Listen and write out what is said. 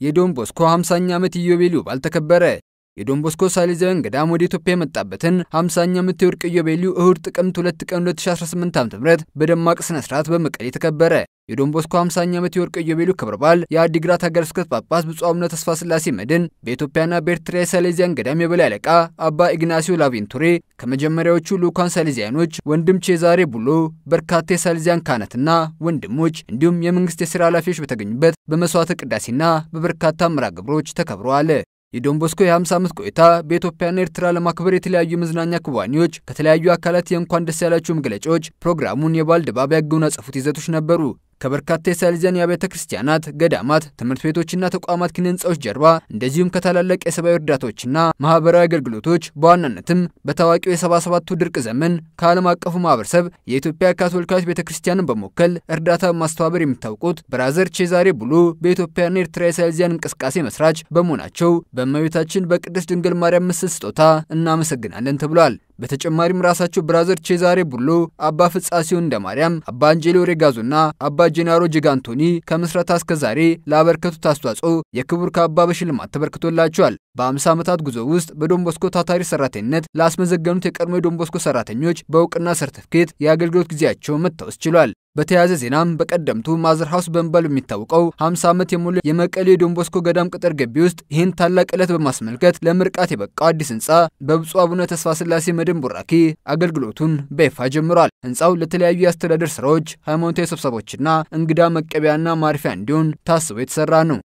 የዶን ቦስኮ 50ኛ ዓመት ኢዮቤልዩ በዓል ተከበረ። የዶን ቦስኮ ሳሊዛውያን ገዳም ወደ ኢትዮጵያ የመጣበትን 50ኛ ዓመት የወርቅ ኢዮቤልዩ እሁድ ጥቅምት 2 ቀን 2018 ዓ.ም በደማቅ ስነ ስርዓት በመቀሌ ተከበረ። የዶን ቦስኮ 50ኛ ዓመት የወርቅ ኢዮቤልዩ ክብረ በዓል የአዲግራት ሀገረ ስብከት ጳጳስ ብፁዕ አቡነ ተስፋ ስላሴ መድን በኢትዮጵያና በኤርትራ የሳሊዛውያን ገዳም የበላይ አለቃ አባ ኢግናሲዮ ላቬንቱሬ ከመጀመሪያዎቹ ልኡካን ሳሊዛውያኖች ወንድም ቼዛሬ ቡሎ በርካታ የሳሊዛውያን ካህናትና ወንድሞች እንዲሁም የመንግስት የሥራ ኃላፊዎች በተገኙበት በመስዋዕተ ቅዳሴና በበርካታ መርሃ ግብሮች ተከብረዋል። የዶን ቦስኮ የ50 ዓመት ቆይታ በኢትዮጵያና ኤርትራ ለማክበር የተለያዩ መዝናኛ ክዋኔዎች ከተለያዩ አካላት የእንኳን ደስ ያላችሁ መግለጫዎች ፕሮግራሙን የበዓል ድባብ ያጎናጸፉት ይዘቶች ነበሩ። ከበርካታ የሳሊዛውያን አብያተ ክርስቲያናት፣ ገዳማት፣ ትምህርት ቤቶችና ተቋማት ኪነ ህንጻዎች ጀርባ እንደዚሁም ከታላላቅ የሰብአዊ እርዳታዎችና ማህበራዊ አገልግሎቶች በዋናነትም በታዋቂው የ77ቱ ድርቅ ዘመን ከዓለም አቀፉ ማህበረሰብ የኢትዮጵያ ካቶሊካዊት ቤተክርስቲያንን በመወከል እርዳታ በማስተባበር የሚታወቁት ብራዘር ቼዛሬ ቡሎ በኢትዮጵያና ኤርትራ የሳሊዛውያን እንቅስቃሴ መስራች በመሆናቸው በእመቤታችን በቅድስት ድንግል ማርያም ምስል ስጦታ እናመሰግናለን ተብሏል። በተጨማሪም ራሳቸው ብራዘር ቼዛሬ ቡሎ አባ ፍጻሲዮ እንደ ማርያም፣ አባ አንጀሎ ሬጋዞና አባ ጄናሮ ጂጋንቶኒ ከምስረታ እስከ ዛሬ ላበረከቱት አስተዋጽኦ የክቡር ካባ በሽልማት ተበርክቶላቸዋል። በ50 ዓመታት ጉዞ ውስጥ በዶን ቦስኮ ታታሪ ሰራተኝነት ላስመዘገኑት የቀድሞ የዶን ቦስኮ ሰራተኞች በእውቅና ሰርቲፊኬት የአገልግሎት ጊዜያቸው መታወስ ችሏል። በተያያዘ ዜናም በቀደምቱ ማዘር ሃውስ በመባል የሚታወቀው 50 ዓመት የሞላ የመቀሌ ዶን ቦስኮ ገዳም ቅጥር ግቢ ውስጥ ይህን ታላቅ ዕለት በማስመልከት ለምርቃት የበቃው አዲስ ህንጻ በብፁዕ አቡነ ተስፋ ስላሴ መድን ቡራኬ አገልግሎቱን በይፋ ጀምሯል። ህንጻው ለተለያዩ የአስተዳደር ስራዎች፣ ሃይማኖታዊ ስብሰባዎችና እንግዳ መቀበያና ማረፊያ እንዲሆን ታስቦ የተሰራ ነው።